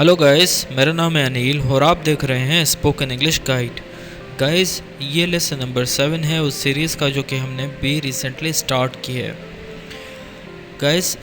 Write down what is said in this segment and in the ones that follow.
Hello guys, मेरा नाम है अनिल और आप देख रहे हैं स्पोकन इंग्लिश गाइड। गाइस, ये लेसन नंबर 7 है उस सीरीज़ का जो कि हमने भी रिसेंटली स्टार्ट की है। गाइस,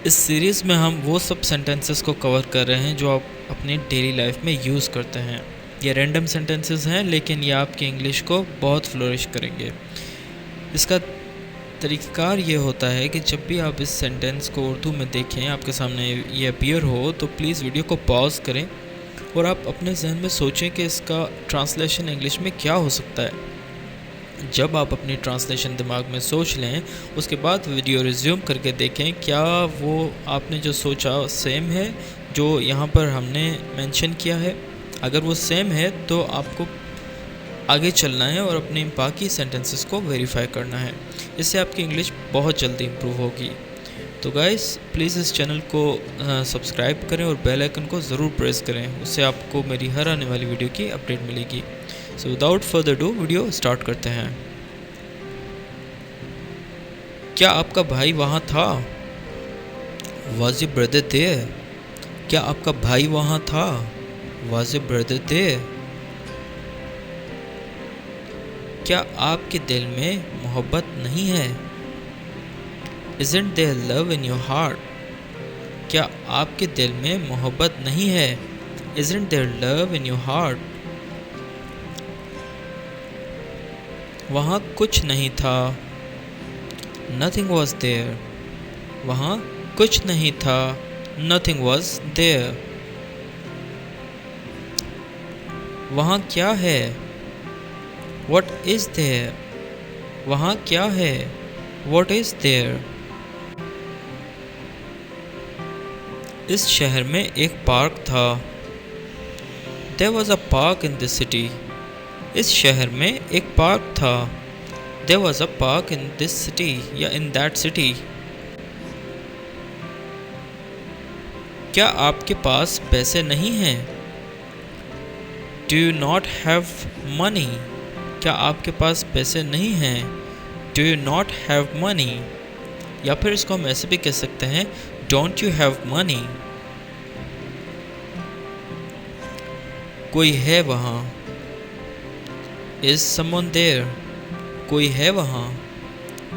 इस सीरीज़ में हम वो सब सेंटेंसेस को कवर कर रहे हैं जो आप अपनी डेली लाइफ में यूज़ करते हैं। ये रैंडम सेंटेंसेस हैं लेकिन ये आपकी इंग्लिश को बहुत फ्लोरिश करेंगे। इसका तरीक़ाकार ये होता है कि जब भी आप इस सेंटेंस को उर्दू में देखें, आपके सामने ये अपीयर हो, तो प्लीज़ वीडियो को पॉज करें और आप अपने जहन में सोचें कि इसका ट्रांसलेशन इंग्लिश में क्या हो सकता है। जब आप अपनी ट्रांसलेशन दिमाग में सोच लें, उसके बाद वीडियो रिज्यूम करके देखें क्या वो आपने जो सोचा सेम है जो यहाँ पर हमने मेंशन किया है। अगर वो सेम है तो आपको आगे चलना है और अपने बाकी सेंटेंसेस को वेरीफाई करना है। इससे आपकी इंग्लिश बहुत जल्दी इम्प्रूव होगी। तो गाइस, प्लीज़ इस चैनल को सब्सक्राइब करें और बेल आइकन को ज़रूर प्रेस करें, उससे आपको मेरी हर आने वाली वीडियो की अपडेट मिलेगी। So without further do video start करते हैं। क्या आपका भाई वहाँ था? Was your brother there? क्या आपका भाई वहाँ था? Was your brother there? क्या आपके दिल में मोहब्बत नहीं है? Isn't there love in your heart? क्या आपके दिल में मोहब्बत नहीं है? Isn't there love in your heart? वहाँ कुछ नहीं था। Nothing was there. वहाँ कुछ नहीं था। Nothing was there. वहाँ क्या है? What is there? वहाँ क्या है? What is there? इस शहर में एक पार्क था। There was a park in this city. इस शहर में एक पार्क था। There was a park in this city या in that city. क्या आपके पास पैसे नहीं हैं? Do you not have money? क्या आपके पास पैसे नहीं हैं? Do you not have money? या फिर इसको हम ऐसे भी कह सकते हैं, Don't you have money? कोई है वहाँ। Is someone there? कोई है वहाँ।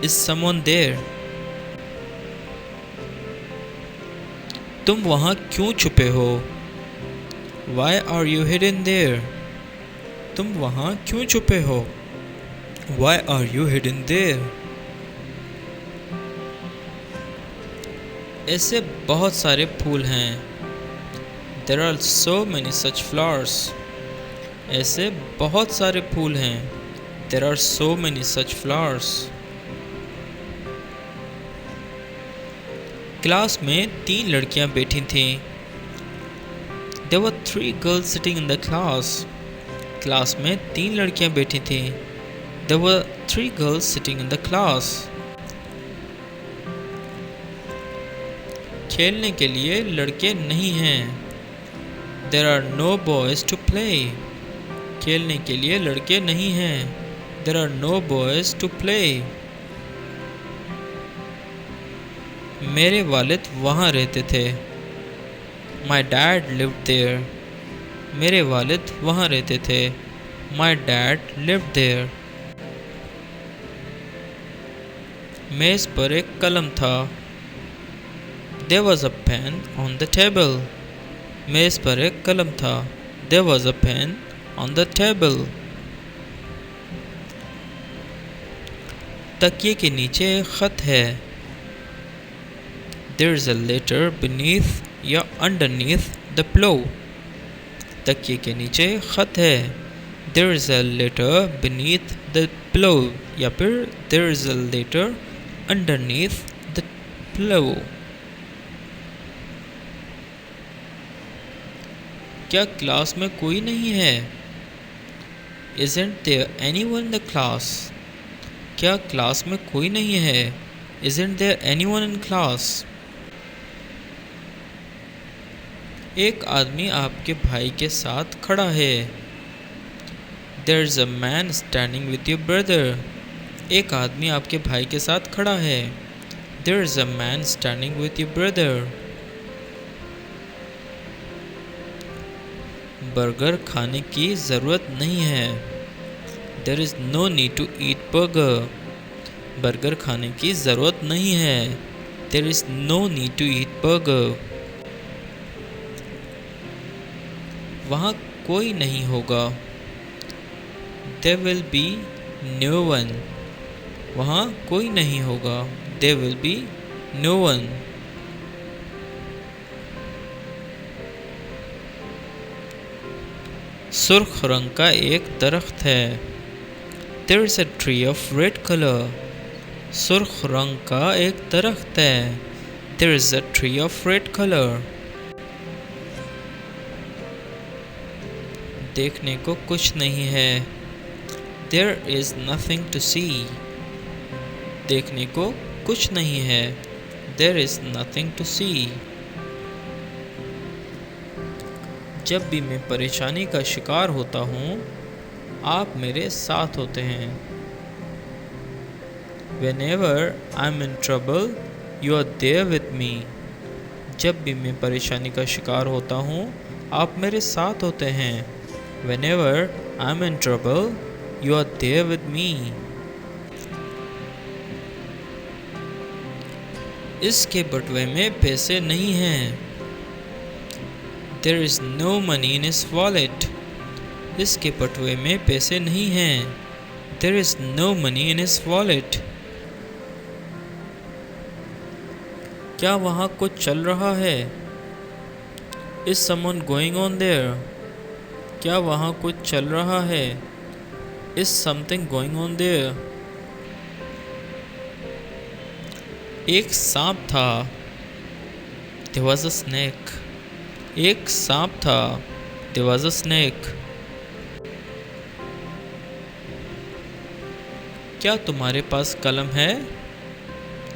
Is someone there? तुम वहाँ क्यों छुपे हो? Why are you hidden there? तुम वहाँ क्यों छुपे हो? Why are you hidden there? ऐसे बहुत सारे फूल हैं। There are so many such flowers. ऐसे बहुत सारे फूल हैं। There are so many such flowers. Class में 3 लड़कियां बैठी थीं। There were 3 girls sitting in the class. Class में 3 लड़कियां बैठी थीं। There were 3 girls sitting in the class. खेलने के लिए लड़के नहीं हैं। There are no boys to play. खेलने के लिए लड़के नहीं हैं। There are no boys to play. मेरे वालिद वहाँ रहते थे। My dad lived there. मेरे वालिद वहाँ रहते थे। My dad lived there. मेज़ पर एक कलम था। There was a pen on the table. मेज़ पर एक कलम था। There was a pen on the table. तकिए के नीचे एक खत है। There is a letter beneath या underneath the pillow. तकिए के नीचे खत है। There is a letter beneath the pillow या फिर there is a letter underneath the pillow. क्या क्लास में कोई नहीं है? Isn't there anyone in the class? क्या क्लास में कोई नहीं है? Isn't there anyone in class? एक आदमी आपके भाई के साथ खड़ा है। There's a man standing with your brother. एक आदमी आपके भाई के साथ खड़ा है। There's a man standing with your brother. Burger खाने की ज़रूरत नहीं है। There is no need to eat burger. Burger खाने की ज़रूरत नहीं है। There is no need to eat burger. वहाँ कोई नहीं होगा। There will be no one. वहाँ कोई नहीं होगा। There will be no one. सुर्ख रंग का एक दरख्त है। There is a tree of red colour. सुर्ख रंग का एक दरख्त है। There is a tree of red colour. देखने को कुछ नहीं है। देयर इज़ नथिंग टू सी। देखने को कुछ नहीं है। देयर इज़ नथिंग टू सी। जब भी मैं परेशानी का शिकार होता हूँ, आप मेरे साथ होते हैं। Whenever I'm in trouble, you are there with me. जब भी मैं परेशानी का शिकार होता हूँ, आप मेरे साथ होते हैं। Whenever I'm in trouble, you are there with me. इसके बटुए में पैसे नहीं हैं। There is no money in his wallet. इसके बटुए में पैसे नहीं हैं। There is no money in his wallet. क्या वहाँ कुछ चल रहा है? Is someone going on there? क्या वहाँ कुछ चल रहा है? Is something going on there? एक सांप था। There was a snake. एक सांप था। There was a snake. क्या तुम्हारे पास कलम है?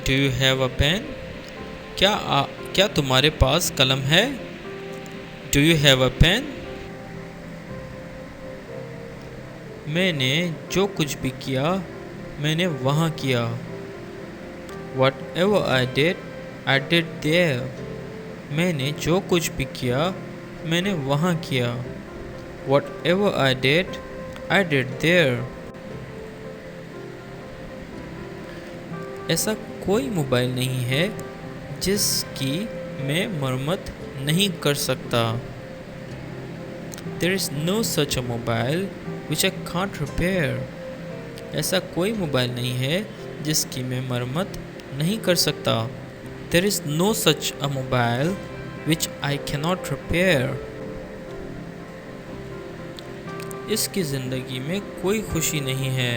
Do you have a pen? क्या तुम्हारे पास कलम है? Do you have a pen? मैंने जो कुछ भी किया, मैंने वहाँ किया। Whatever I did there. मैंने जो कुछ भी किया, मैंने वहाँ किया। Whatever I did there. ऐसा कोई मोबाइल नहीं है जिसकी मैं मरम्मत नहीं कर सकता। There is no such a mobile which I can't repair. ऐसा कोई मोबाइल नहीं है जिसकी मैं मरम्मत नहीं कर सकता। There is no such a mobile which I cannot repair. इसकी ज़िंदगी में कोई खुशी नहीं है।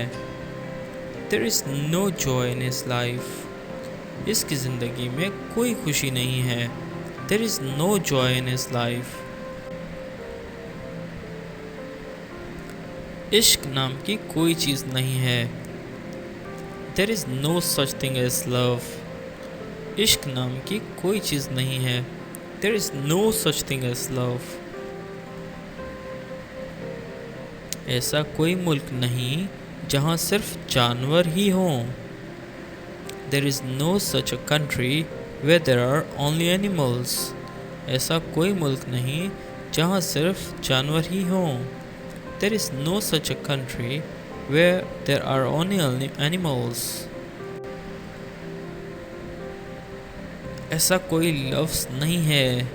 There is no joy in his life. इसकी ज़िंदगी में कोई खुशी नहीं है। There is no joy in his life. इश्क नाम की कोई चीज़ नहीं है। There is no such thing as love. इश्क नाम की कोई चीज़ नहीं है। There is no such thing as love. ऐसा कोई मुल्क नहीं जहाँ सिर्फ जानवर ही हों। There is no such a country where there are only animals. ऐसा कोई मुल्क नहीं जहाँ सिर्फ जानवर ही हों। There is no such a country where there are only animals. ऐसा कोई लफ्ज़ नहीं है।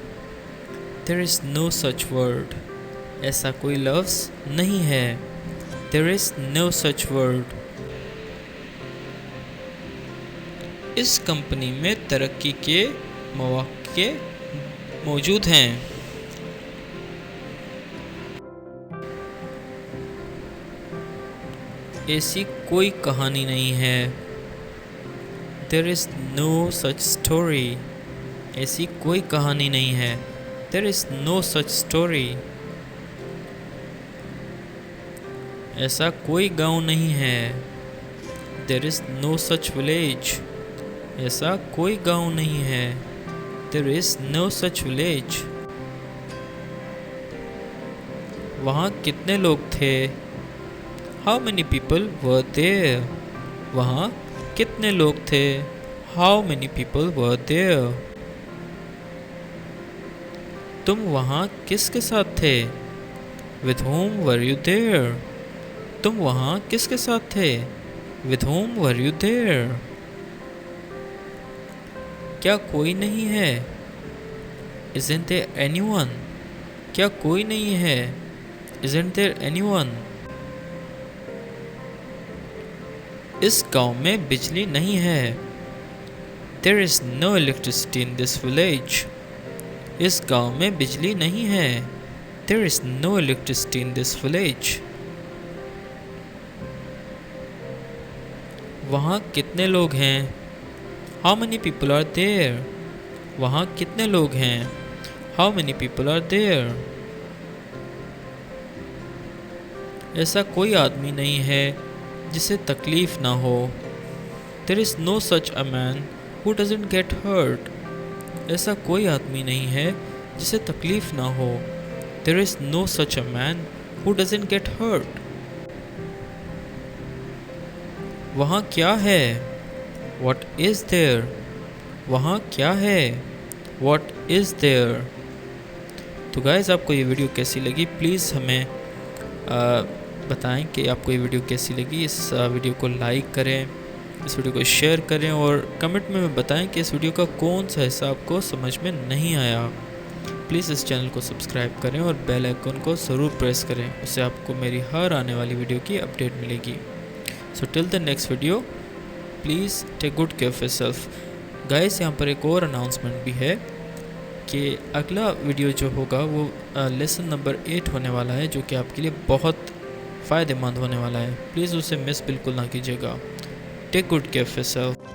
There is no such word. ऐसा कोई लफ्ज़ नहीं है। There is no such word. इस कंपनी में तरक्की के मौके मौजूद हैं। ऐसी कोई कहानी नहीं है। There is no such story. ऐसी कोई कहानी नहीं है। There is no such story. ऐसा कोई गांव नहीं है। There is no such village. ऐसा कोई गांव नहीं है। There is no such village. वहाँ कितने लोग थे? How many people were there? वहाँ कितने लोग थे? How many people were there? तुम वहाँ किसके साथ थे? With whom were you there? तुम वहाँ किसके साथ थे? With whom were you there? क्या कोई नहीं है? Isn't there anyone? क्या कोई नहीं है? Isn't there anyone? इस गांव में बिजली नहीं है। There is no electricity in this village. इस गांव में बिजली नहीं है। There is no electricity in this village. वहाँ कितने लोग हैं? How many people are there? वहाँ कितने लोग हैं? How many people are there? ऐसा कोई आदमी नहीं है जिसे तकलीफ ना हो। There is no such a man who doesn't get hurt. ऐसा कोई आदमी नहीं है जिसे तकलीफ ना हो। There is no such a man who doesn't get hurt. वहाँ क्या है? What is there? वहाँ क्या है? What is there? तो गाइस, आपको ये वीडियो कैसी लगी प्लीज़ हमें बताएं कि आपको ये वीडियो कैसी लगी। इस वीडियो को लाइक करें, इस वीडियो को शेयर करें और कमेंट में बताएं कि इस वीडियो का कौन सा हिस्सा आपको समझ में नहीं आया। प्लीज़ इस चैनल को सब्सक्राइब करें और बेल आइकन को ज़रूर प्रेस करें, उससे आपको मेरी हर आने वाली वीडियो की अपडेट मिलेगी। So till the next video, please take good care of yourself. Guys, यहाँ पर एक और अनाउंसमेंट भी है कि अगला वीडियो जो होगा वो लेसन नंबर 8 होने वाला है, जो कि आपके लिए बहुत फ़ायदेमंद होने वाला है। प्लीज़ उसे मिस बिल्कुल ना कीजिएगा। Take good care of yourself.